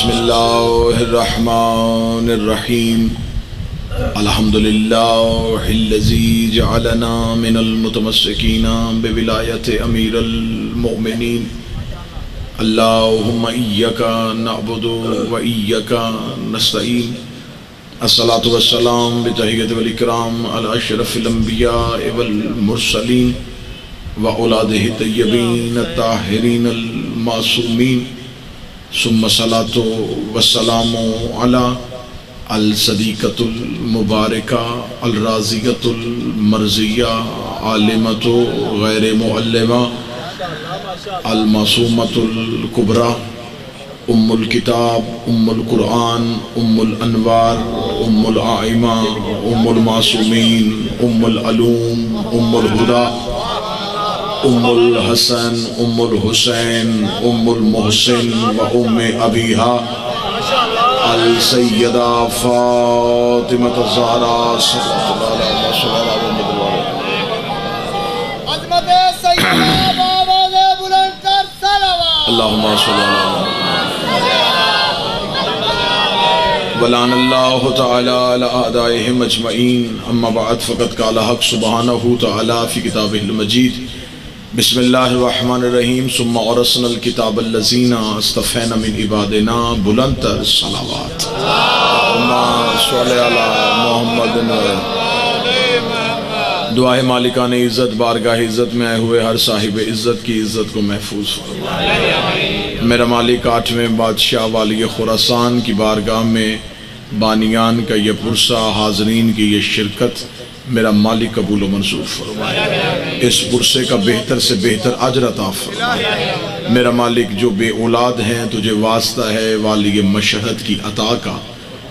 بسم اللہ الرحمن الرحیم الحمدللہ الذی جعلنا من المتمسکین بولایت امیر المؤمنین اللہم ایک نعبد و ایک نستعین الصلاة والسلام بتحیت والاکرام علی اشرف الانبیاء والمرسلین وأولادہ الطیبین الطاہرین المعصومین ثم الصلاة والسلام علی الصدیقۃ المبارکہ الراضیۃ المرضیہ عالمۃ غیر معلمہ المعصومۃ الکبریٰ ام الکتاب ام القرآن ام الانوار ام الائمہ ام المعصومین ام العلوم ام الہدیٰ ام الحسن ام الحسین ام المحسن و ام ابیہا السیدہ فاطمہ الزہرا صلی اللہ علیہ وسلم عظمت سیدہ بابا نے بلند کر صلوات اللہم صلی اللہ ولعن اللہ تعالی علی اعدائہم اجمعین اما بعد فقد قال حق سبحانہ تعالی فی کتابہ المجید بسم اللہ الرحمن الرحیم ثم اورثنا الکتاب الذین اصطفینا من عبادنا بلند تر صلوات اللہم صلی علی محمد دعائے مالکان عزت بارگاہ عزت میں آئے ہوئے ہر صاحب عزت کی عزت کو محفوظ فرمائے میرا مالک آٹھویں بادشاہ والی خراسان کی بارگاہ میں بانیان کا یہ پرسہ حاضرین کی یہ شرکت میرا مالک قبول و منظور فرمائے اس پرسے کا بہتر سے بہتر اجر عطا فرمائے میرا مالک جو بے اولاد ہیں تجھے واسطہ ہے والی مشہد کی عطا کا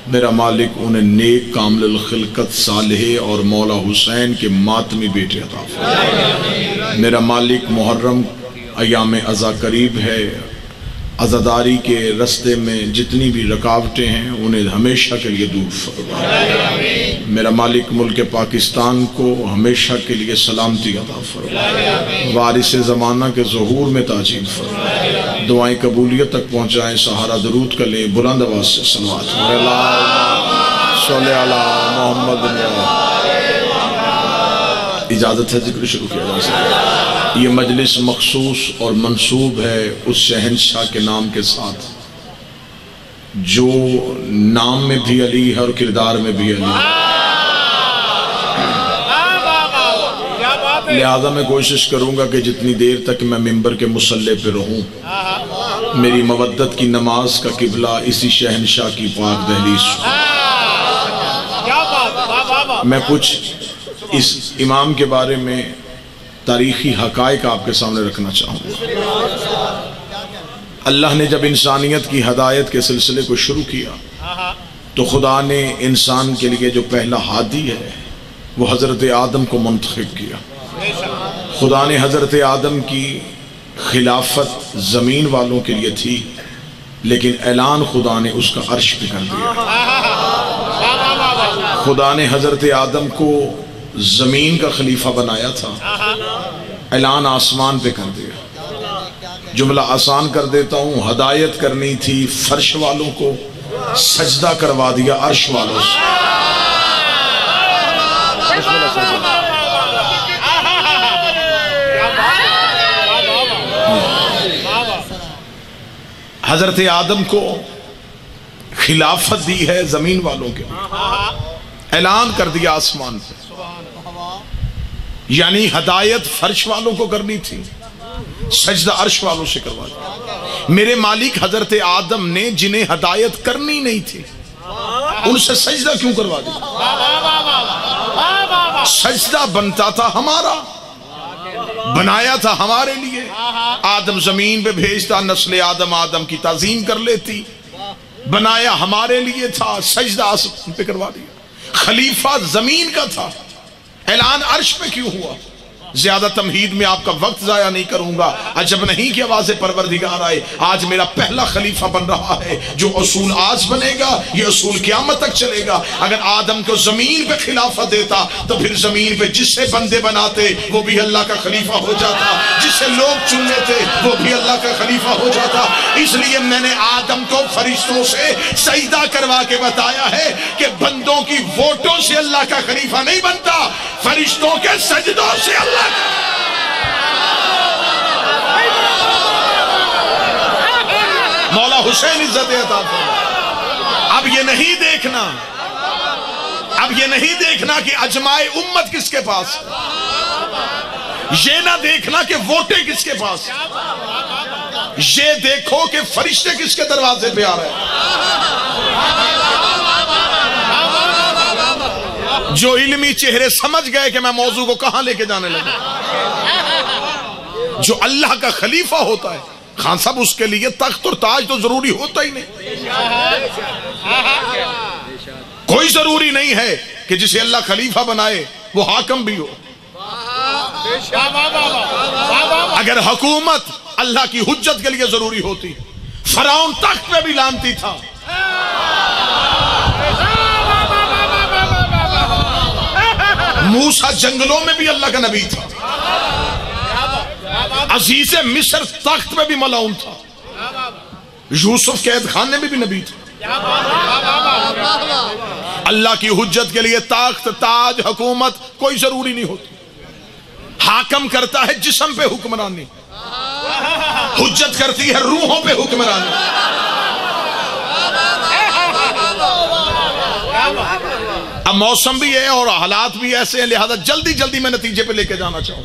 میرا مالک انہیں نیک کامل الخلقت صالح اور مولا حسین کے ماتمی بیٹے عطا فرمائے میرا مالک محرم ایام عزا قریب ہے عزاداری کے رستے میں جتنی بھی رکاوٹیں ہیں انہیں ہمیشہ کے لیے دور فرمائے میرا مالک ملک پاکستان کو ہمیشہ کے لیے سلامتی عطا فرمائے وارث زمانہ کے ظہور میں تاجیل فرمائے دعائیں قبولیت تک پہنچائیں سہارا درود کا لیں بلند آواز سے صلوات صلی علی محمد اجازت ہے ذکر شروع کیا جا سکتا یہ مجلس مخصوص اور منسوب ہے اس شہنشاہ کے نام کے ساتھ جو نام میں بھی علی ہے اور کردار میں بھی علی ہے لہذا میں کوشش کروں گا کہ جتنی دیر تک میں ممبر کے مصلی پہ رہوں میری مودت کی نماز کا قبلہ اسی شہنشاہ کی پاک دہلیز میں کچھ اس امام کے بارے میں تاریخی حقائق آپ کے سامنے رکھنا چاہوں گا اللہ نے جب انسانیت کی ہدایت کے سلسلے کو شروع کیا تو خدا نے انسان کے لیے جو پہلا ہادی ہے وہ حضرت آدم کو منتخب کیا خدا نے حضرت آدم کی خلافت زمین والوں کے لیے تھی لیکن اعلان خدا نے اس کا عرش پہ کر دیا خدا نے حضرت آدم کو زمین کا خلیفہ بنایا تھا اعلان آسمان پہ کر دیا جملہ آسان کر دیتا ہوں ہدایت کرنی تھی فرش والوں کو سجدہ کروا دیا عرش والوں سے حضرت آدم کو خلافت دی ہے زمین والوں کے اعلان کر دیا آسمان پہ یعنی ہدایت فرش والوں کو کرنی تھی سجدہ عرش والوں سے کروا دیا میرے مالک حضرت آدم نے جنہیں ہدایت کرنی نہیں تھی ان سے سجدہ کیوں کروا دیا سجدہ بنتا تھا ہمارا بنایا تھا ہمارے لیے آدم زمین پہ بھیجتا نسل آدم آدم کی تعظیم کر لیتی بنایا ہمارے لیے تھا سجدہ آسمان پہ کروا دیا خلیفہ زمین کا تھا اعلان عرش پہ کیوں ہوا زیادہ تمہید میں آپ کا وقت ضائع نہیں کروں گا. عجب نہیں کہ آواز پروردگار آئے. آج میرا پہلا خلیفہ بن رہا ہے. جو اصول آج بنے گا یہ اصول قیامت تک چلے گا. اگر آدم کو زمین پہ خلافت دیتا تو پھر زمین پہ جس سے بندے بناتے وہ بھی اللہ کا خلیفہ ہو جاتا, جس سے لوگ چن لیتے وہ بھی اللہ کا خلیفہ ہو جاتا. اس لیے میں نے آدم کو فرشتوں سے سجدہ کروا کے بتایا ہے کہ بندوں کی ووٹوں سے اللہ کا خلیفہ نہیں بنتا, فرشتوں کے سجدوں سے اللہ مولا حسین عزت عطا فرمائے. اب یہ نہیں دیکھنا کہ اجماع امت کس کے پاس, یہ نہ دیکھنا کہ ووٹیں کس کے پاس, یہ دیکھو کہ فرشتے کس کے دروازے پہ آ رہے ہیں. جو علمی چہرے سمجھ گئے کہ میں موضوع کو کہاں لے کے جانے لگا. جو اللہ کا خلیفہ ہوتا ہے خان صاحب اس کے لیے تخت اور تاج تو ضروری ہوتا ہی نہیں. کوئی ضروری نہیں ہے کہ جسے اللہ خلیفہ بنائے وہ حاکم بھی ہو. اگر حکومت اللہ کی حجت کے لیے ضروری ہوتی فرعون تخت پہ بھی لانتی تھا. موسیٰ جنگلوں میں بھی اللہ کا نبی تھا. عزیز مصر تخت پہ بھی ملعون تھا. یوسف قید خانے میں بھی نبی تھا. اللہ کی حجت کے لیے تخت تاج حکومت کوئی ضروری نہیں ہوتی. حاکم کرتا ہے جسم پہ حکمرانی, حجت کرتی ہے روحوں پہ حکمرانی. اب موسم بھی ہے اور حالات بھی ایسے ہیں, لہذا جلدی جلدی میں نتیجے پہ لے کے جانا چاہوں.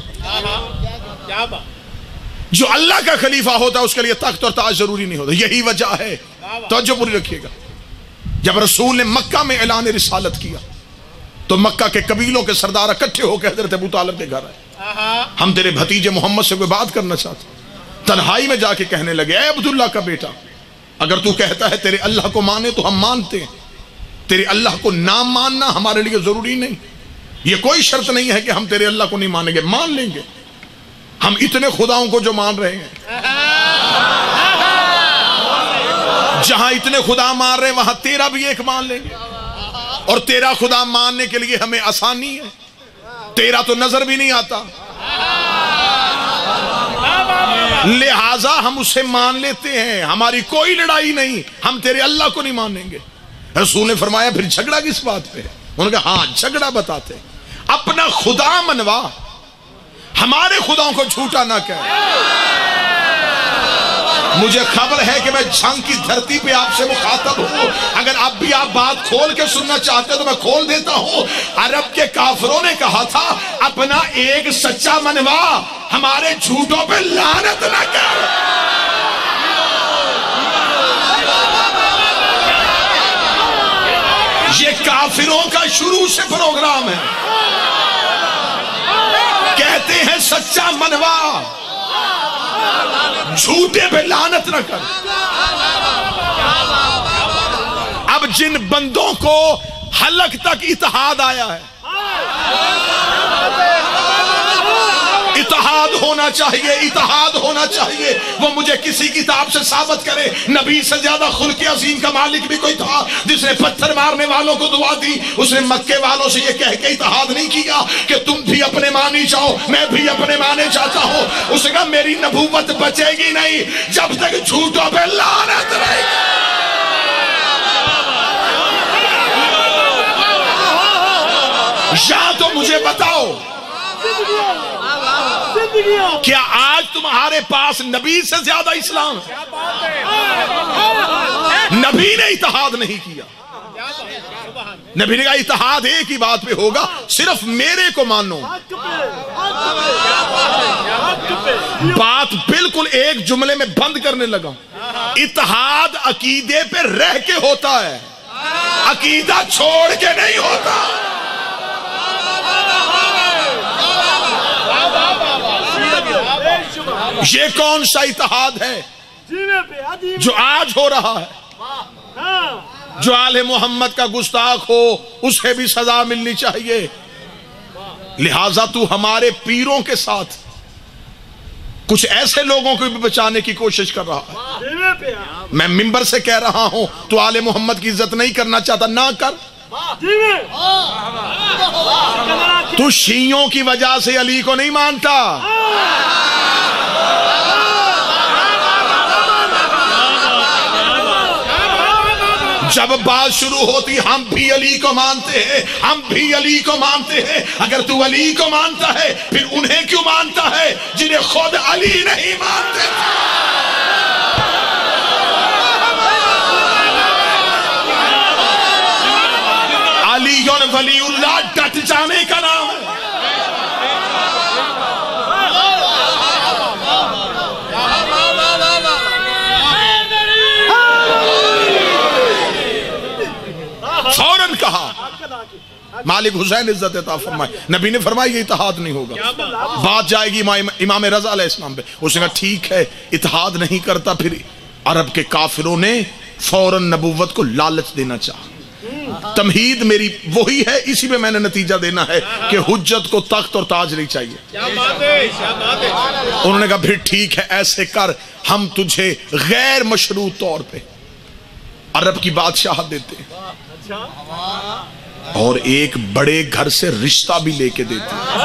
جو اللہ کا خلیفہ ہوتا ہے اس کے لیے تخت اور تاج ضروری نہیں ہوتا. یہی وجہ ہے, توجہ پوری رکھیے گا, جب رسول نے مکہ میں اعلان رسالت کیا تو مکہ کے قبیلوں کے سردار اکٹھے ہو کے حضرت ابو طالب کے گھر آئے. ہم تیرے بھتیجے محمد سے کوئی بات کرنا چاہتے. تنہائی میں جا کے کہنے لگے, اے عبداللہ کا بیٹا, اگر تو کہتا ہے تیرے اللہ کو مانے تو ہم مانتے ہیں, تیرے اللہ کو نہ ماننا ہمارے لیے ضروری نہیں. یہ کوئی شرط نہیں ہے کہ ہم تیرے اللہ کو نہیں مانیں گے, مان لیں گے. ہم اتنے خداؤں کو جو مان رہے ہیں, جہاں اتنے خدا مان رہے ہیں وہاں تیرا بھی ایک مان لیں گے. اور تیرا خدا ماننے کے لیے ہمیں آسانی ہے, تیرا تو نظر بھی نہیں آتا, لہذا ہم اسے مان لیتے ہیں. ہماری کوئی لڑائی نہیں, ہم تیرے اللہ کو نہیں مانیں گے. رسول نے فرمایا پھر جھگڑا کس بات پہ؟ انہوں نے کہا ہاں جھگڑا بتاتے, اپنا خدا منوا, ہمارے خداؤں کو جھوٹا نہ کہہ. مجھے خبر ہے کہ میں جنگ کی دھرتی پہ آپ سے مخاطب ہوں. اگر اب بھی آپ بات کھول کے سننا چاہتے تو میں کھول دیتا ہوں. عرب کے کافروں نے کہا تھا اپنا ایک سچا منوا, ہمارے جھوٹوں پہ لعنت نہ کر. یہ کافروں کا شروع سے پروگرام ہے. کہتے ہیں سچا منوا, جھوٹے پہ لعنت نہ کر. اب جن بندوں کو حلق تک اتحاد آیا ہے, اتحاد ہونا چاہیے, اتحاد ہونا چاہیے, وہ مجھے کسی کتاب سے ثابت کرے. نبی سے زیادہ خلق عظیم کا مالک بھی کوئی تھا جس نے پتھر مارنے والوں کو دعا دی. اس نے مکے والوں سے یہ کہہ کے اتحاد نہیں کیا کہ تم بھی اپنے مانی جاؤ میں بھی اپنے مانے چاہتا ہوں. اس نے کہا میری نبوت بچے گی نہیں جب تک جھوٹوں پہ لعنت رہے گی. یا تو مجھے بتاؤ کیا آج تمہارے پاس نبی سے زیادہ اسلام ہے؟ نبی نے اتحاد نہیں کیا. نبی نے کہا اتحاد ایک ہی بات پہ ہوگا, صرف میرے کو مانو. بات بالکل ایک جملے میں بند کرنے لگا. اتحاد عقیدے پہ رہ کے ہوتا ہے, عقیدہ چھوڑ کے نہیں ہوتا. یہ کون سا اتحاد ہے جو آج ہو رہا ہے؟ جو آل محمد کا گستاخ ہو اسے بھی سزا ملنی چاہیے. لہذا تو ہمارے پیروں کے ساتھ کچھ ایسے لوگوں کو بھی بچانے کی کوشش کر رہا ہے. میں منبر سے کہہ رہا ہوں تو آل محمد کی عزت نہیں کرنا چاہتا نہ کر. تو شیعوں کی وجہ سے علی کو نہیں مانتا. جب بات شروع ہوتی ہم بھی علی کو مانتے ہیں، ہم بھی علی کو مانتے ہیں. اگر تو علی کو مانتا ہے پھر انہیں کیوں مانتا ہے جنہیں خود علی نہیں مانتے؟ علی ولی اللہ ڈٹ جانے کا نام ہے. فوراً کہا مالک حسین عزت عطا فرمائے. نبی نے فرمایا یہ اتحاد نہیں ہوگا. بات جائے گی امام رضا علیہ السلام پہ. اس نے کہا ٹھیک ہے اتحاد نہیں کرتا. پھر عرب کے کافروں نے فوراً نبوت کو لالچ دینا چاہا. تمہید میری وہی ہے، اسی پہ میں نے نتیجہ دینا ہے کہ حجت کو تخت اور تاج نہیں چاہیے. انہوں نے کہا پھر ٹھیک ہے ایسے کر، ہم تجھے غیر مشروط طور پہ عرب کی بادشاہت دیتے ہیں اور ایک بڑے گھر سے رشتہ بھی لے کے دیتے ہیں.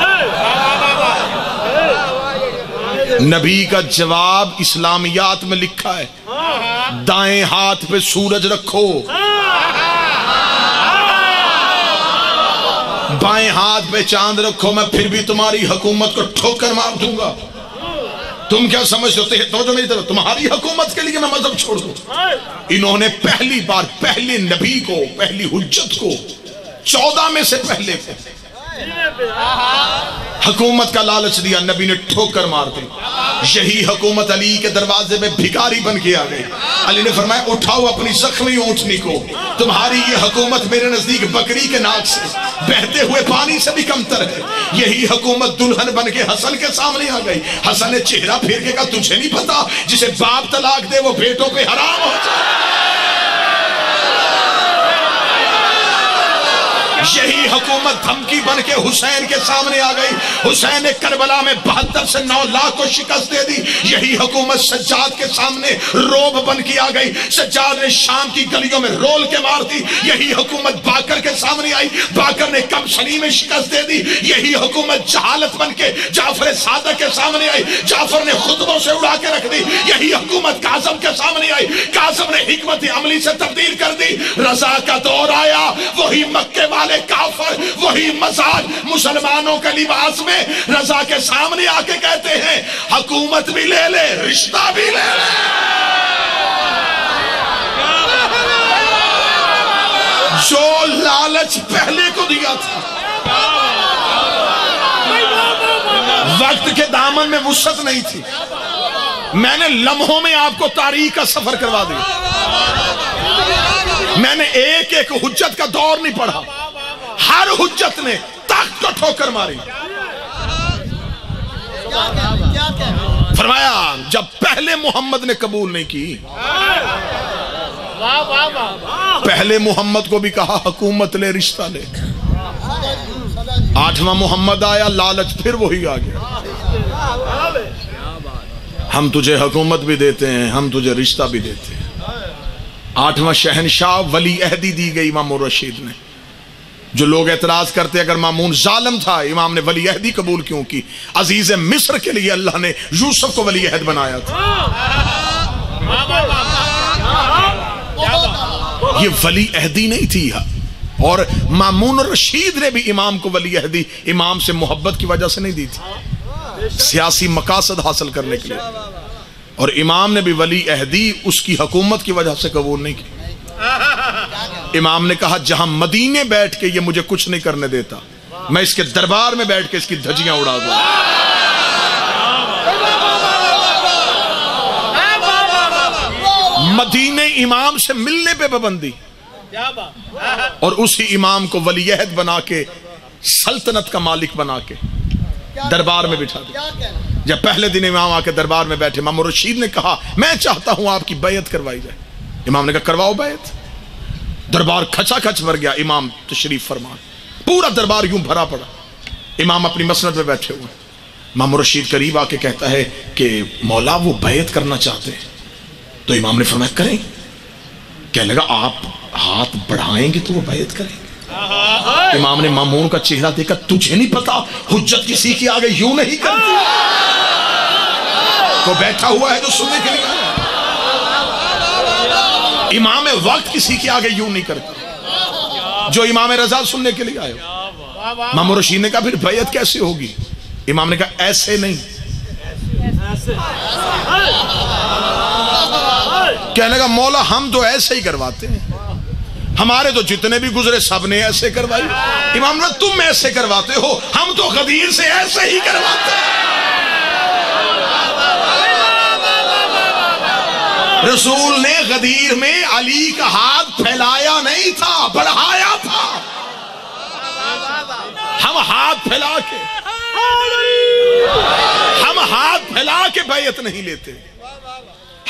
نبی کا جواب اسلامیات میں لکھا ہے، دائیں ہاتھ پہ سورج رکھو، بائیں ہاتھ پہ چاند رکھو، میں پھر بھی تمہاری حکومت کو ٹھوکر مار دوں گا. تم کیا سمجھتے ہو جو میری طرف تمہاری حکومت کے لیے میں مذہب چھوڑ دوں؟ انہوں نے پہلی بار پہلے نبی کو، پہلی حجت کو، 14 میں سے پہلے کو حکومت کا لالچ دیا. نبی نے ٹھوکر مار دی. یہی حکومت علی کے دروازے میں بھکاری بن کے آ گئی. علی نے فرمایا اٹھاؤ اپنی زخمی اونٹنی کو، تمہاری یہ حکومت میرے نزدیک بکری کے ناک سے، بہتے ہوئے پانی سے بھی کمتر ہے. یہی حکومت دلہن بن کے حسن کے سامنے آ گئی. حسن نے چہرہ پھیر کے کہا تجھے نہیں پتا جسے باپ طلاق دے وہ بیٹوں پہ حرام ہو جائے. یہی حکومت دھمکی بن کے حسین کے سامنے آ گئی. حسین نے کربلا میں 72 سے 9 لاکھ کو شکست دے دی. یہی حکومت سجاد کے سامنے روب بن کے آ گئی. سجاد نے شام کی گلیوں میں رول کے مار دی. یہی حکومت باکر کے سامنے آئی، باکر نے کم شنی میں شکست دے دی. یہی حکومت جہالت بن کے جعفر صادق کے سامنے آئی، جعفر نے خطبوں سے اڑا کے رکھ دی. یہی حکومت کاظم کے سامنے آئی، کاظم نے حکمت عملی سے تبدیل کر دی. رضا کا دور آیا، وہی مکے والے کافر، وہی مزاج مسلمانوں کے لباس میں رضا کے سامنے آ کے کہتے ہیں حکومت بھی لے لے رشتہ بھی لے لے. جو لالچ پہلے کو دیا تھا، وقت کے دامن میں وسعت نہیں تھی. میں نے لمحوں میں آپ کو تاریخ کا سفر کروا دیا. میں نے ایک ایک حجت کا دور نہیں پڑھا، ہر حجت نے تخت کو ٹھوکر ماری. فرمایا جب پہلے محمد نے قبول نہیں کی، پہلے محمد کو بھی کہا حکومت لے رشتہ لے. 8واں محمد آیا، لالچ پھر وہی آ گیا. ہم تجھے حکومت بھی دیتے ہیں، ہم تجھے رشتہ بھی دیتے ہیں. 8واں شہنشاہ ولی عہدی دی گئی امام رشید نے. جو لوگ اعتراض کرتے اگر مامون ظالم تھا امام نے ولی عہدی قبول کیوں کی؟ عزیز مصر کے لیے اللہ نے یوسف کو ولی عہد بنایا تھا. یہ ولی عہدی نہیں تھی. اور مامون رشید نے بھی امام کو ولی عہدی امام سے محبت کی وجہ سے نہیں دی تھی، سیاسی مقاصد حاصل کرنے کے لیے. اور امام نے بھی ولی عہدی اس کی حکومت کی وجہ سے قبول نہیں کی. امام نے کہا جہاں مدینے بیٹھ کے یہ مجھے کچھ نہیں کرنے دیتا، میں اس کے دربار میں بیٹھ کے اس کی دھجیاں اڑا دوں. مدینے امام سے ملنے پہ پابندی، اور اسی امام کو ولی عہد بنا کے سلطنت کا مالک بنا کے دربار میں بٹھا دیا. جب پہلے دن امام آ کے دربار میں بیٹھے، امام رشید نے کہا میں چاہتا ہوں آپ کی بیعت کروائی جائے. امام نے کہا کرواؤ بیعت. دربار کھچا کھچ بھر گیا. امام تشریف فرما، پورا دربار یوں بھرا پڑا. امام اپنی مسند میں بیٹھے ہوئے، مامون رشید قریب آ کے کہتا ہے کہ مولا وہ بیعت کرنا چاہتے ہیں، تو امام نے فرمایا کریں۔ کہنے لگا آپ ہاتھ بڑھائیں گے تو وہ بیعت کریں گے۔ امام نے مامون کا چہرہ دیکھا، تجھے نہیں پتا حجت کسی کی آگے یوں نہیں کرتی، وہ بیٹھا ہوا ہے جو سننے کے لیے آیا۔ امام وقت کسی کے آگے یوں نہیں کرتا، جو امام رضا سننے کے لیے آئے۔ مامون رشید نے کہا پھر بیعت کیسے ہوگی؟ امام نے کہا ایسے نہیں۔ کہنے لگا مولا ہم تو ایسے ہی کرواتے ہیں، ہمارے تو جتنے بھی گزرے سب نے ایسے کروائی۔ امام نے تم ایسے کرواتے ہو، ہم تو غدیر سے ایسے ہی کرواتے ہیں۔ رسول نے غدیر میں علی کا ہاتھ پھیلایا نہیں تھا، بڑھایا تھا۔ ہم ہاتھ پھیلا کے بیعت نہیں لیتے،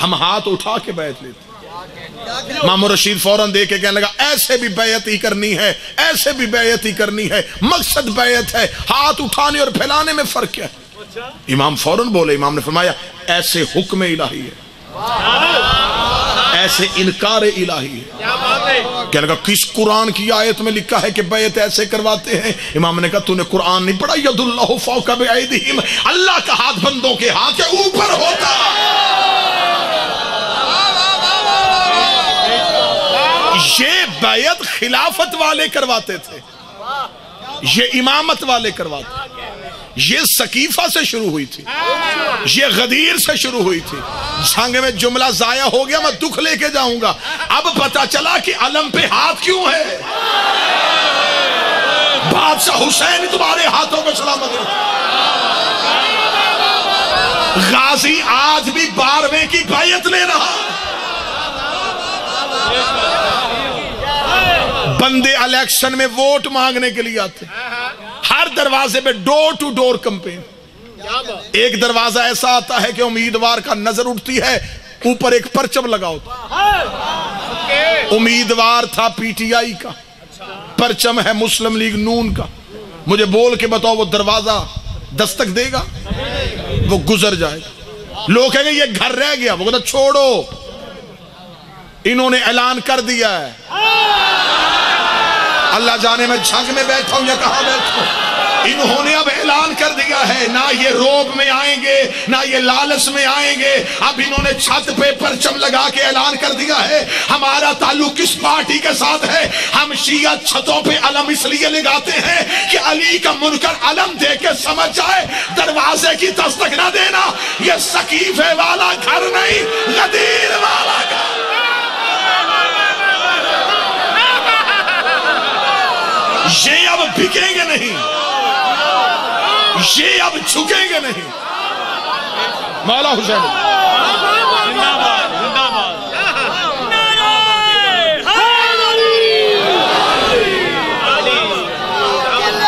ہم ہاتھ اٹھا کے بیعت لیتے۔ مامون رشید فوراً دے کے کہنے لگا ایسے بھی بیعت ہی کرنی ہے، ایسے بھی بیعت ہی کرنی ہے، مقصد بیعت ہے، ہاتھ اٹھانے اور پھیلانے میں فرق کیا ہے؟ امام فوراً بولے، امام نے فرمایا ایسے حکم الہی ہے، ایسے انکار الہی ہے۔ کہنے لگا کس قرآن کی آیت میں لکھا ہے کہ بیعت ایسے کرواتے ہیں؟ امام نے کہا تو نے قرآن نہیں پڑھا؟ ید اللہ فوق بایدیہم، اللہ کا ہاتھ بندوں کے ہاتھ کے اوپر ہوتا۔ یہ بیعت خلافت والے کرواتے تھے، یہ امامت والے کرواتے، یہ سقیفہ سے شروع ہوئی تھی، یہ غدیر سے شروع ہوئی تھی۔ جنگ میں جملہ ضائع ہو گیا، میں دکھ لے کے جاؤں گا۔ اب پتہ چلا کہ علم پہ ہاتھ کیوں ہے۔ بادشاہ حسین تمہارے ہاتھوں پہ سلامت رہے۔ غازی آج بھی 12ویں کی بیعت لے رہا۔ بندے الیکشن میں ووٹ مانگنے کے لیے آتے، ہر دروازے پہ ڈور ٹو ڈور کمپین۔ ایک دروازہ ایسا آتا ہے کہ امیدوار کا نظر اٹھتی ہے، اوپر ایک پرچم لگا ہوتا، امیدوار تھا پی ٹی آئی کا، پرچم ہے مسلم لیگ نون کا۔ مجھے بول کے بتاؤ وہ دروازہ دستک دے گا؟ وہ گزر جائے گا۔ لوگ کہیں گے یہ گھر رہ گیا، وہ کہتا چھوڑو، انہوں نے اعلان کر دیا ہے۔ اللہ جانے میں جھنگ میں بیٹھا ہوں یا کہاں بیٹھا ہوں، انہوں نے اب اعلان کر دیا ہے، نہ یہ روب میں آئیں گے نہ یہ لالچ میں آئیں گے۔ اب انہوں نے چھت پہ پرچم لگا کے اعلان کر دیا ہے ہمارا تعلق کس پارٹی کے ساتھ ہے۔ ہم شیعہ چھتوں پہ علم اس لیے لگاتے ہیں کہ علی کا منکر علم دے کے سمجھ جائے، دروازے کی دستک نہ دینا۔ یہ سقیفے والا گھر نہیں، غدیر والا گھر۔ یہ اب بکیں گے نہیں، یہ اب جھکیں گے نہیں۔ مولا حسین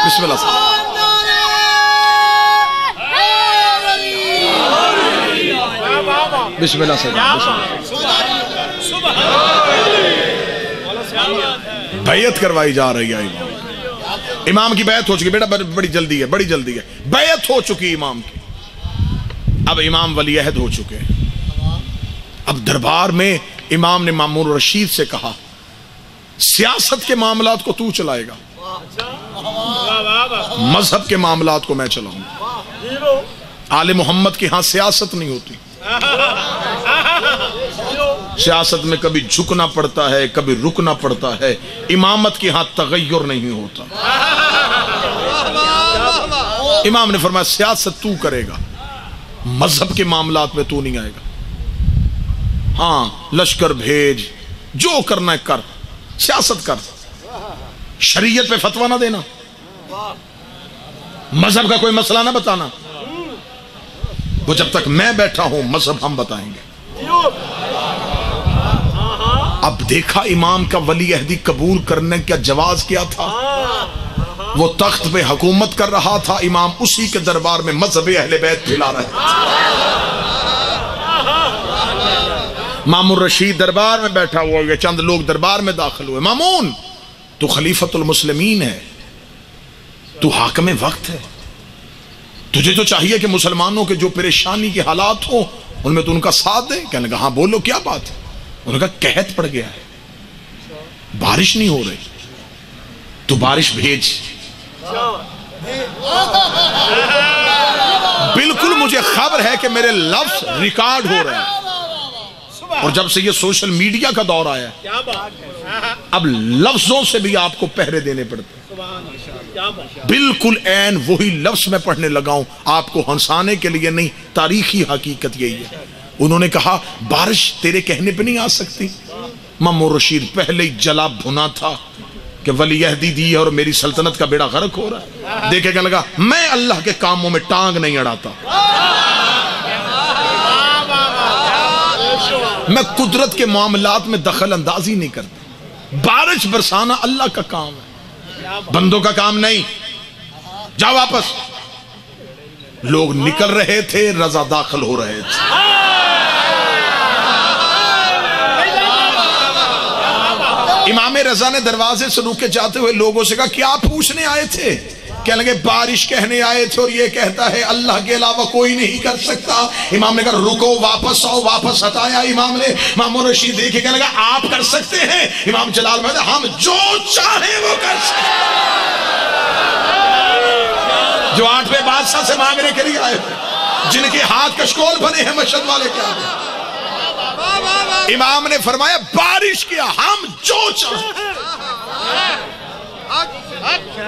بسم اللہ بسم اللہ سے بیعت کروائی جا رہی ہے۔ امام کی بیعت ہو چکی، بیٹا بڑی جلدی ہے، بڑی جلدی ہے، بیعت ہو چکی امام کی۔ اب امام ولی عہد ہو چکے ہیں۔ اب دربار میں امام نے مامون رشید سے کہا سیاست کے معاملات کو تو چلائے گا، مذہب کے معاملات کو میں چلاؤں گا۔ آل محمد کے ہاں سیاست نہیں ہوتی، سیاست میں کبھی جھکنا پڑتا ہے، کبھی رکنا پڑتا ہے۔ امامت کے ہاں تغیر نہیں ہوتا۔ امام نے فرمایا سیاست تو کرے گا، مذہب کے معاملات میں تو نہیں آئے گا۔ ہاں لشکر بھیج، جو کرنا ہے کر، سیاست کر، شریعت پہ فتویٰ نہ دینا، مذہب کا کوئی مسئلہ نہ بتانا۔ وہ جب تک میں بیٹھا ہوں مذہب ہم بتائیں گے۔ اب دیکھا امام کا ولی عہدی قبول کرنے کا جواز کیا تھا۔ وہ تخت پہ حکومت کر رہا تھا، امام اسی کے دربار میں مذہب اہل بیت پھیلا رہے تھے۔ مامون رشید دربار میں بیٹھا ہوا ہے، چند لوگ دربار میں داخل ہوئے۔ مامون تو خلیفۃ المسلمین ہے، تو حاکم وقت ہے، تجھے تو چاہیے کہ مسلمانوں کے جو پریشانی کے حالات ہوں ان میں تو ان کا ساتھ دے۔ کہنے لگا ہاں بولو کیا بات ہے؟ انہوں نے کہا قحط پڑ گیا ہے، بارش نہیں ہو رہی، تو بارش بھیج۔ بالکل مجھے خبر ہے کہ میرے لفظ ریکارڈ ہو رہے ہیں، اور جب سے یہ سوشل میڈیا کا دور آیا ہے اب لفظوں سے بھی آپ کو پہرے دینے پڑتے ہیں۔ بالکل عین وہی لفظ میں پڑھنے لگا ہوں، آپ کو ہنسانے کے لیے نہیں، تاریخی حقیقت یہی ہے۔ انہوں نے کہا بارش تیرے کہنے پہ نہیں آ سکتی؟ مامور رشید پہلے ہی جلا بھنا تھا کہ ولی عہدی دی اور میری سلطنت کا بیڑا غرق ہو رہا ہے، دیکھے کہنے لگا میں اللہ کے کاموں میں ٹانگ نہیں اڑاتا، میں قدرت کے معاملات میں دخل اندازی نہیں کرتا، بارش برسانا اللہ کا کام ہے، بندوں کا کام نہیں، جاؤ واپس۔ لوگ نکل رہے تھے، رضا داخل ہو رہے تھے۔ امام رضا نے دروازے سے روکے جاتے ہوئے لوگوں سے کہا کیا پوچھنے آئے تھے؟ کہنے لگے بارش کہنے آئے تھے اور یہ کہتا ہے اللہ کے علاوہ کوئی نہیں کر سکتا۔ امام نے کہا رکو، واپس آؤ، واپس ہٹایا امام نے۔ مامون رشید دیکھے کہنے لگا آپ کر سکتے ہیں؟ امام جلال میں ہم جو چاہیں وہ کر سکتے ہیں۔ جو 8ویں بادشاہ سے مانگنے کے لیے آئے تھے، جن کے ہاتھ کشکول بنے ہیں مشہد والے کیا ہیں، امام نے فرمایا بارش کیا، ہم جو چاہیں،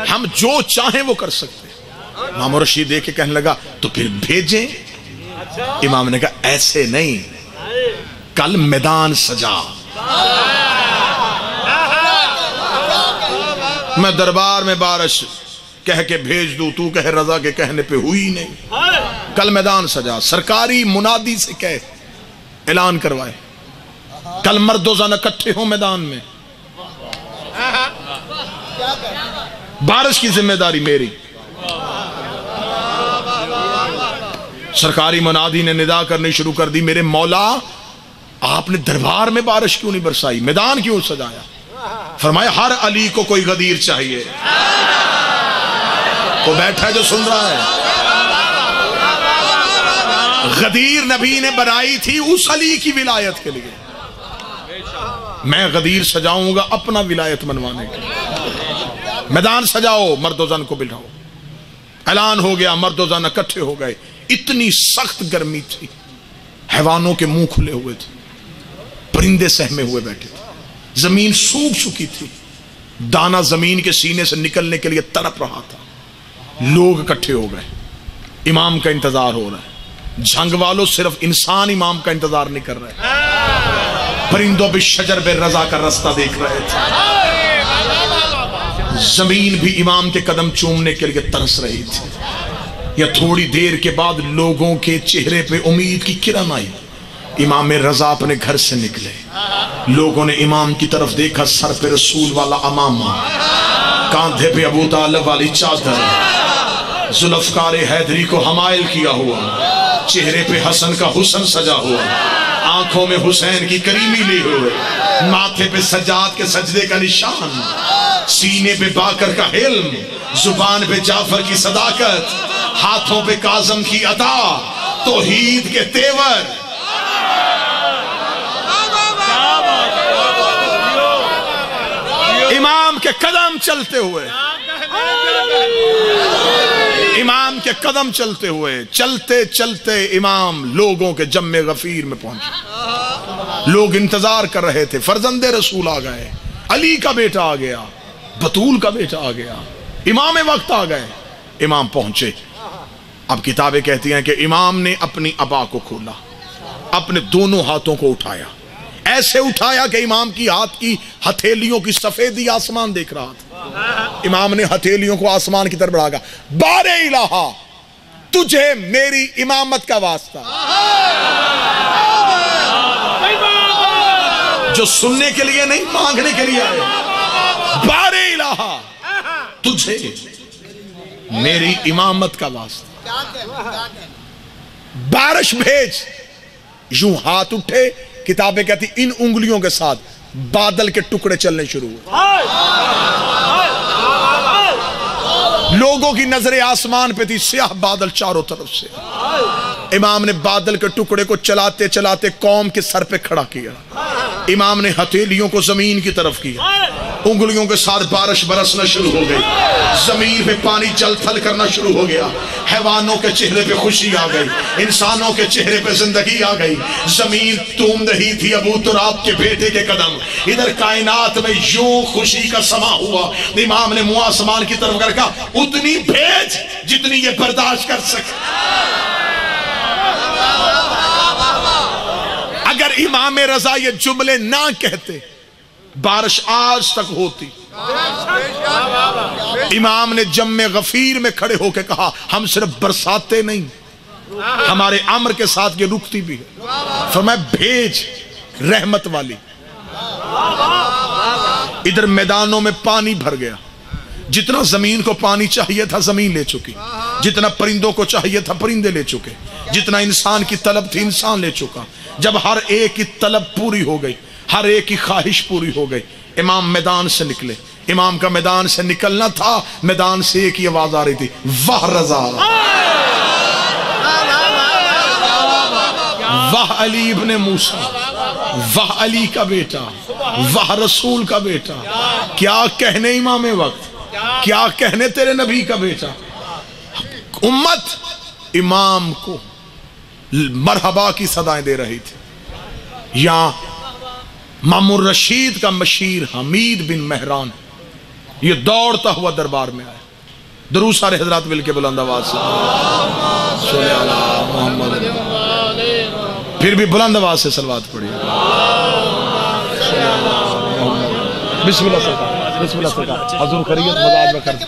ہم جو چاہیں وہ کر سکتے ہیں۔ امام رشید دیکھ کے کہنے لگا تو پھر بھیجیں؟ امام نے کہا ایسے نہیں، کل میدان سجا، میں دربار میں بارش کہہ کے بھیج دوں، تو کہے رضا کے کہنے پہ ہوئی نہیں، کل میدان سجا، سرکاری منادی سے کہے، اعلان کروائے کل مرد و زن اکٹھے ہوں میدان میں، بارش کی ذمہ داری میری۔ سرکاری منادی نے ندا کرنی شروع کر دی میرے مولا آپ نے دربار میں بارش کیوں نہیں برسائی، میدان کیوں سجایا؟ فرمایا ہر علی کو کوئی غدیر چاہیے، وہ بیٹھا ہے جو سن رہا ہے، غدیر نبی نے بنائی تھی اس علی کی ولایت کے لیے، میں غدیر سجاؤں گا اپنا ولایت منوانے کے لیے۔ میدان سجاؤ، مرد و زن کو بلاؤ۔ اعلان ہو گیا، مرد و زن اکٹھے ہو گئے، اتنی سخت گرمی تھی، حیوانوں کے منہ کھلے ہوئے تھے، پرندے سہمے ہوئے بیٹھے تھے، زمین سوکھ چکی تھی، دانا زمین کے سینے سے نکلنے کے لیے تڑپ رہا تھا، لوگ اکٹھے ہو گئے، امام کا انتظار ہو رہا ہے۔ جنگ والوں صرف انسان امام کا انتظار نہیں کر رہے، پرندوں پہ شجر بے رضا کا رستہ دیکھ رہے تھے، زمین بھی امام کے قدم چومنے کے لیے ترس رہی تھی۔ یا تھوڑی دیر کے بعد لوگوں کے چہرے پہ امید کی کرن آئی، امام رضا اپنے گھر سے نکلے، لوگوں نے امام کی طرف دیکھا، سر پہ رسول والا امامہ، کاندھے پہ ابو طالب والی چادر، ذوالفقار حیدری کو حمائل کیا ہوا، چہرے پہ حسن کا حسن سجا ہوا، آنکھوں میں حسین کی کریمی لی ہوئے، ماتھے پہ سجاد کے سجدے کا نشان، سینے پہ باقر کا حلم، زبان پہ جعفر کی صداقت، ہاتھوں پہ کاظم کی عطا، توحید کے تیور۔ امام کے قدم چلتے ہوئے، امام کے قدم چلتے ہوئے، چلتے چلتے امام لوگوں کے جمع غفیر میں پہنچے۔ لوگ انتظار کر رہے تھے، فرزند رسول آ گئے، علی کا بیٹا آ گیا، بطول کا بیٹا آ گیا، امام وقت آ گئے۔ امام پہنچے، اب کتابیں کہتی ہیں کہ امام نے اپنی عبا کو کھولا، اپنے دونوں ہاتھوں کو اٹھایا، ایسے اٹھایا کہ امام کی ہاتھ کی ہتھیلیوں کی سفیدی آسمان دیکھ رہا تھا۔ امام نے ہتھیلیوں کو آسمان کی طرف بڑھا گیا، بار الہا تجھے میری امامت کا واسطہ، جو سننے کے لیے نہیں مانگنے کے لیے آئے، بار الہا تجھے میری امامت کا واسطہ، بارش بھیج۔ یوں ہاتھ اٹھے، کتابیں کہتی ان انگلیوں کے ساتھ بادل کے ٹکڑے چلنے شروع ہوئے۔ لوگوں کی نظریں آسمان پہ تھی، سیاہ بادل چاروں طرف سے. امام نے بادل کے ٹکڑے کو چلاتے چلاتے قوم کے سر پہ کھڑا کیا. امام نے ہتھیلیوں کو زمین کی طرف کیا، انگلیوں کے ساتھ بارش برسنا شروع ہو گئی، زمین پہ پانی چل تھل کرنا شروع ہو گیا. حیوانوں کے چہرے پہ خوشی آ گئی، انسانوں کے چہرے پہ زندگی آ گئی. زمین توم رہی تھی ابو تراب کے بیٹے کے قدم. ادھر کائنات میں یوں خوشی کا سما ہوا. امام نے منہ آسمان کی طرف کر کہا اتنی بھیج جتنی یہ برداشت کر سکے. اگر امام رضا یہ جملے نہ کہتے بارش آج تک ہوتی. امام نے جم غفیر میں کھڑے ہو کے کہا ہم صرف برساتے نہیں، ہمارے امر کے ساتھ یہ رکتی بھی ہے. فرمایا بھیج رحمت والی. ادھر میدانوں میں پانی بھر گیا. جتنا زمین کو پانی چاہیے تھا زمین لے چکی، جتنا پرندوں کو چاہیے تھا پرندے لے چکے، جتنا انسان کی طلب تھی انسان لے چکا. جب ہر ایک کی طلب پوری ہو گئی، ہر ایک کی خواہش پوری ہو گئی، امام میدان سے نکلے. امام کا میدان سے نکلنا تھا، میدان سے ایک ہی آواز آ رہی تھی، واہ رضا، واہ علی ابن موسیٰ، واہ علی کا بیٹا، واہ رسول کا بیٹا. کیا کہنے امام وقت، کیا کہنے تیرے نبی کا بیٹا. امت امام کو مرحبا کی صدائیں دے رہی تھی. یہاں مامور رشید کا مشیر حمید بن مہران یہ دوڑتا ہوا دربار میں آیا. درود سارے حضرات مل کے بلند آواز سے صلی اللہ محمد، پھر بھی بلند آواز سے صلوات پڑھیے. بسم اللہ سرکار، بسم اللہ سرکار. حضور خیریت مزاج میں کرتے.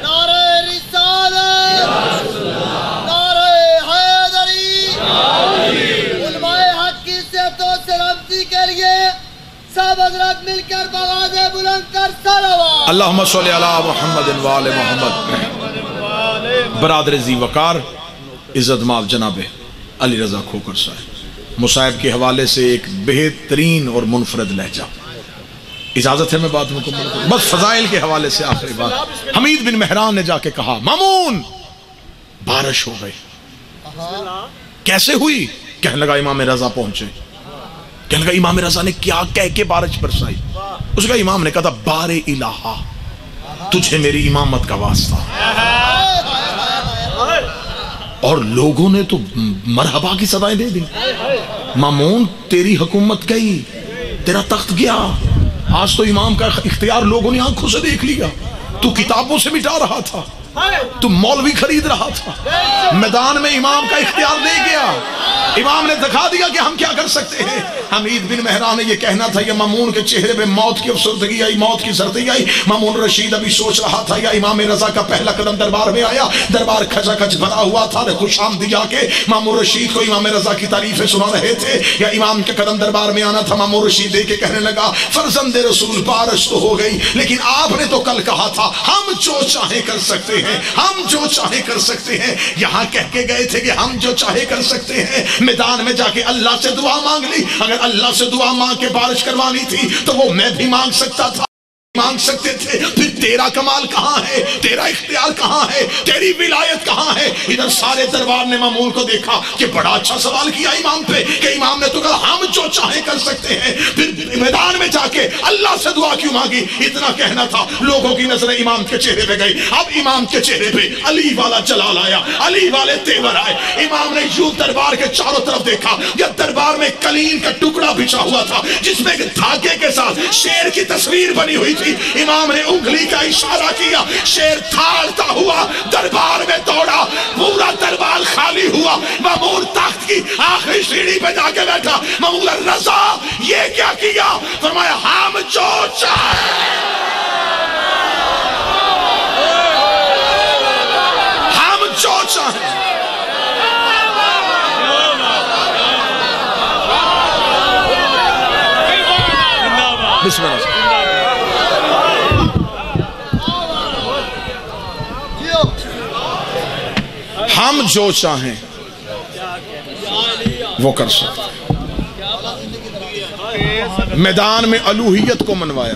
نعرہ رسالت، نعرہ حیدری. علماء حق کی صحت و سلامتی کے لیے سب حضرات مل کر بغاز بلند کر صلوات. اللہم صلی علی محمد وآل محمد. برادر ذی وقار عزت مآب جناب علی رضا کھوکر صاحب مصاحب کے حوالے سے ایک بہترین اور منفرد لہجہ. اجازت ہے میں بات مکمل کروں؟ بس فضائل کے حوالے سے آخری بات. حمید بن مہران نے جا کے کہا مامون بارش ہو گئی. کیسے ہوئی؟ کہنے لگا امام رضا پہنچے. کہنے لگا امام رضا نے کیا کہہ کے بارش برسائی؟ اس کا امام نے کہا تھا بار الہا تجھے میری امامت کا واسطہ. اور لوگوں نے تو مرحبا کی صدائیں دے دی. مامون تیری حکومت گئی، تیرا تخت گیا. آج تو امام کا اختیار لوگوں نے آنکھوں سے دیکھ لیا. تو کتابوں سے مٹا رہا تھا، تو مولوی خرید رہا تھا، میدان میں امام کا اختیار لے گیا. امام نے دکھا دیا کہ ہم کیا کر سکتے ہیں. حمید بن مہران نے یہ کہنا تھا، یا مامون کے چہرے پہ موت کی افسردگی آئی، موت کی زردگی آئی. مامون رشید ابھی سوچ رہا تھا، یا امام رضا کا پہلا قدم دربار میں آیا، دربار کھچا کھچ بھرا ہوا تھا. خوش آمدید جا کے مامون رشید کو امام رضا کی تعریفیں سنا رہے تھے، یا امام کے قدم دربار میں آنا تھا. مامون رشید دے کے کہنے لگا فرزند رسول بارش تو ہو گئی، لیکن آپ نے تو کل کہا تھا ہم جو چاہے کر سکتے ہیں، ہم جو چاہے کر سکتے ہیں. یہاں کہہ کے گئے تھے کہ ہم جو چاہے کر سکتے ہیں، میدان میں جا کے اللہ سے دعا مانگ لی. اگر اللہ سے دعا مانگ کے بارش کروانی تھی تو وہ میں بھی مانگ سکتا تھا، مانگ سکتے تھے. پھر تیرا کمال کہاں ہے، تیرا اختیار کہاں ہے، تیری ولایت کہاں ہے؟ ادھر سارے دربار نے مامون کو دیکھا کہ بڑا اچھا سوال کیا امام پہ، کہ امام نے تو کہا ہم جو چاہے کر سکتے ہیں، پھر میدان میں جا کے اللہ سے دعا کیوں مانگی؟ اتنا کہنا تھا. لوگوں کی نظریں امام کے چہرے پہ گئی. اب امام کے چہرے پہ علی والا جلال آیا، علی والے تیور آئے. امام نے یوں دربار کے چاروں طرف دیکھا. یا دربار میں قلین کا ٹکڑا بچھا ہوا تھا جس میں دھاگے کے ساتھ شیر کی تصویر بنی ہوئی تھی. امام نے انگلی کا اشارہ کیا، شیر تھالتا ہوا دربار میں دوڑا. پورا دربار خالی ہوا. مامون تخت کی آخری سیڑھی پہ جا کے بیٹھا. مامون رضا یہ کیا کیا؟ فرمایا ہم جو چاہے، ہم جو چاہے. بسم اللہ. ہم جو چاہیں وہ کر سکتے. میدان میں الوہیت کو منوایا.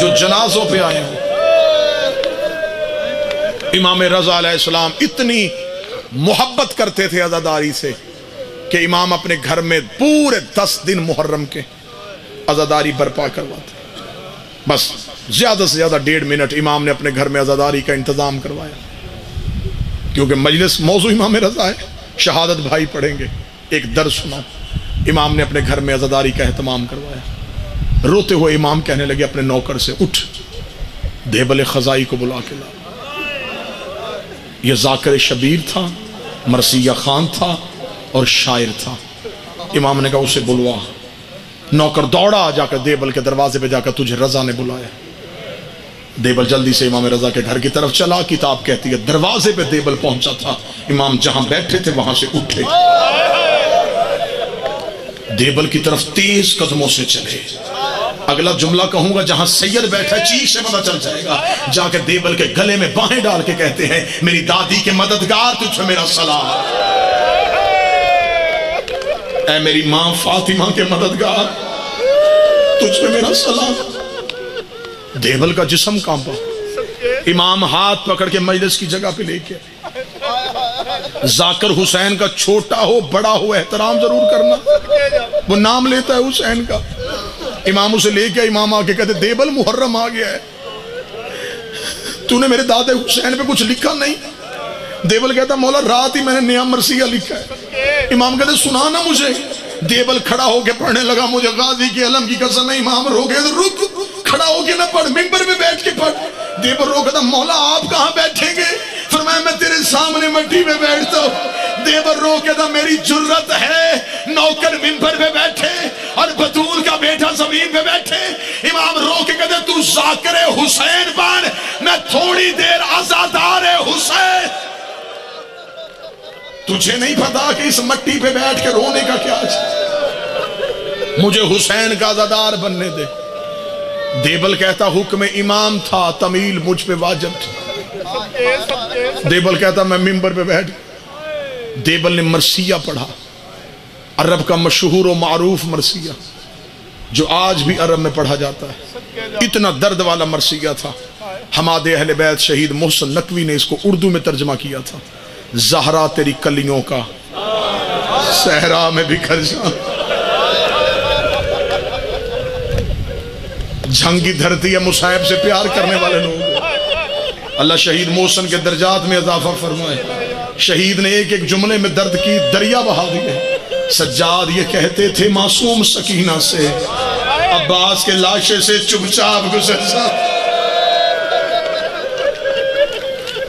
جو جنازوں پہ آئے ہوں. امام رضا علیہ السلام اتنی محبت کرتے تھے عزاداری سے کہ امام اپنے گھر میں پورے 10 دن محرم کے عزاداری برپا کرواتے. بس زیادہ سے زیادہ 1.5 منٹ امام نے اپنے گھر میں عزاداری کا انتظام کروایا، کیونکہ مجلس موضوع امام رضا ہے. شہادت بھائی پڑھیں گے، ایک درس سنا. امام نے اپنے گھر میں عزاداری کا اہتمام کروایا. روتے ہوئے امام کہنے لگے اپنے نوکر سے، اٹھ دیبل خزائی کو بلا کے لا. یہ ذاکر شبیر تھا، مرثیہ خان تھا اور شاعر تھا. امام نے کہا اسے بلوا. نوکر دوڑا جا کر دیبل کے دروازے پہ جا کر، تجھے رضا نے بلایا. دیبل جلدی سے امام رضا کے گھر کی طرف چلا. کتاب کہتی ہے دروازے پہ دیبل پہنچا تھا، امام جہاں بیٹھے تھے وہاں سے اٹھے، دیبل کی طرف تیز قدموں سے چلے. اگلا جملہ کہوں گا جہاں سید بیٹھا ہے چیخ سے پتہ چل جائے گا. جا کے دیبل کے گلے میں باہیں ڈال کے کہتے ہیں میری دادی کے مددگار تجھ پہ میرا سلام، اے میری ماں فاطمہ کے مددگار تجھ پہ میرا سلام. دیبل کا جسم کانپا. امام ہاتھ پکڑ کے مجلس کی جگہ پہ لے کے، ذاکر حسین کا چھوٹا ہو بڑا ہو احترام ضرور کرنا، وہ نام لیتا ہے حسین کا. امام اسے لے کے، امام آ کے کہتے دیبل محرم آ گیا ہے، تو نے میرے دادے حسین پہ کچھ لکھا نہیں. دیبل کہتا مولا رات ہی میں نے نیا مرثیہ لکھا ہے. امام کہتے سنا نا مجھے. دیبل کھڑا ہو کے پڑھنے لگا، مجھے غازی کی علم کی قسم ہے. امام رو گئے، رک کھڑا ہو کے نہ پڑھ، ممبر پہ بیٹھ کے پڑھ. دیبل رو کہتا مولا آپ کہاں بیٹھیں گے؟ فرمایا میں تیرے سامنے مٹی پہ بیٹھتا ہوں. دیبل رو کہتا میری جرت ہے نوکر ممبر پہ بیٹھے اور بطول کا بیٹا زمین پہ بیٹھے. امام رو کے کہتے تو ذاکر حسین بن، میں تھوڑی دیر عزادار حسین. تجھے نہیں پتا کہ اس مٹی پہ بیٹھ کے رونے کا کیا ہے؟ مجھے حسین کا عزادار بننے دے. دیبل کہتا حکم امام تھا، تمیل مجھ پہ واجب تھی. دیبل کہتا میں ممبر پہ بیٹھ. دیبل نے مرثیہ پڑھا، عرب کا مشہور و معروف مرثیہ جو آج بھی عرب میں پڑھا جاتا ہے. اتنا درد والا مرثیہ تھا. حماد اہل بیت شہید محسن نقوی نے اس کو اردو میں ترجمہ کیا تھا. زہرا تیری کلیوں کا صحرا میں بکھر جا، جھنگی دھرتی ہے مصائب سے پیار کرنے والے لوگ. اللہ شہید محسن کے درجات میں اضافہ فرمائے. شہید نے ایک ایک جملے میں درد کی دریا بہا دیے. سجاد یہ کہتے تھے معصوم سکینہ سے، عباس کے لاشے سے چپ چاپ گزر جا.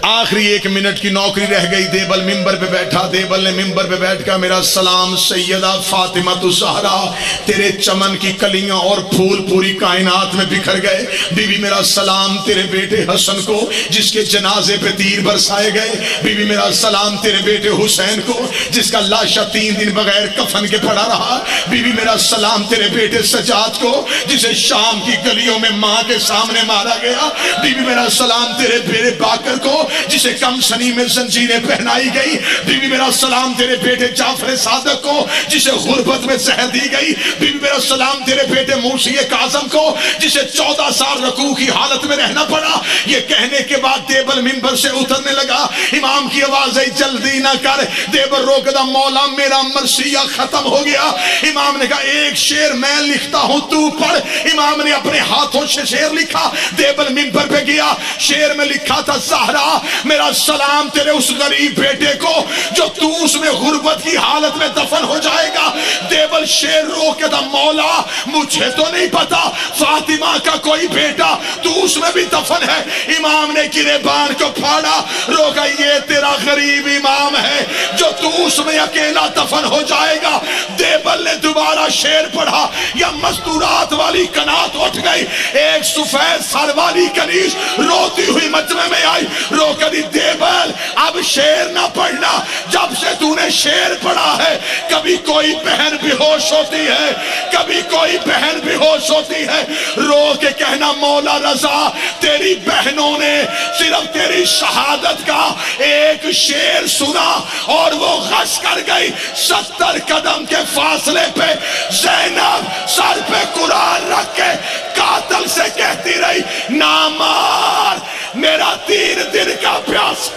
آخری 1 منٹ کی نوکری رہ گئی. دیبل ممبر پہ بیٹھا. دیبل نے ممبر پہ بیٹھ کر میرا سلام سیدہ فاطمہ الزہرا، تیرے چمن کی کلیاں اور پھول پوری کائنات میں بکھر گئے. بی بی میرا سلام تیرے بیٹے حسن کو جس کے جنازے پہ تیر برسائے گئے. بی بی میرا سلام تیرے بیٹے حسین کو جس کا لاشا 3 دن بغیر کفن کے پڑا رہا. بی بی میرا سلام تیرے بیٹے سجاد کو جسے شام کی گلیوں میں ماں کے سامنے مارا گیا. بی بی میرا سلام تیرے بیٹے باکر کو جسے کم سنی میں زنجیریں پہنائی گئی. بی بی میرا سلام تیرے بیٹے جعفر صادق کو جسے غربت میں زہر دی گئی. بی بی میرا سلام تیرے بیٹے موسی کاظم کو جسے 14 سال رکوع کی حالت میں رہنا پڑا. یہ کہنے کے بعد دیبل ممبر سے اترنے لگا. امام کی آواز ہے جلدی نہ کر. دیبل روکدا مولا میرا مرثیہ ختم ہو گیا. امام نے کہا ایک شعر میں لکھتا ہوں تو پڑھ. امام نے اپنے ہاتھوں سے شعر لکھا. دیبل ممبر پہ گیا. شعر میں لکھا تھا زہرا میرا سلام تیرے اس غریب بیٹے کو جو تو اس میں غربت کی حالت میں دفن ہو جائے گا. دیبل شعر رو کے دا مولا مجھے تو نہیں پتا فاطمہ کا کوئی بیٹا تو اس میں بھی دفن ہے. امام نے گریبان کو پھاڑا. رو گا یہ تیرا غریب امام ہے جو تو اس میں اکیلا دفن ہو جائے گا. دیبل نے دوبارہ شعر پڑھا. یا مستورات والی کنات اٹھ گئی. ایک سفید سر والی کنیز روتی ہوئی مجمع میں آئی. رو کے کبھی دیبل اب شیر نہ پڑھنا، جب سے تو نے شیر پڑھا ہے کبھی کوئی بہن بے ہوش ہوتی ہے، کبھی کوئی بہن بے ہوش ہوتی ہے، رو کے کہنا مولا رضا تیری بہنوں نے صرف تیری شہادت کا ایک شیر سنا اور وہ غش کر گئی۔ 70 قدم کے فاصلے پہ زینب سر پہ قرآن رکھ کے قاتل سے کہتی رہی، نہ مار، میرا تیر دل کا پیاس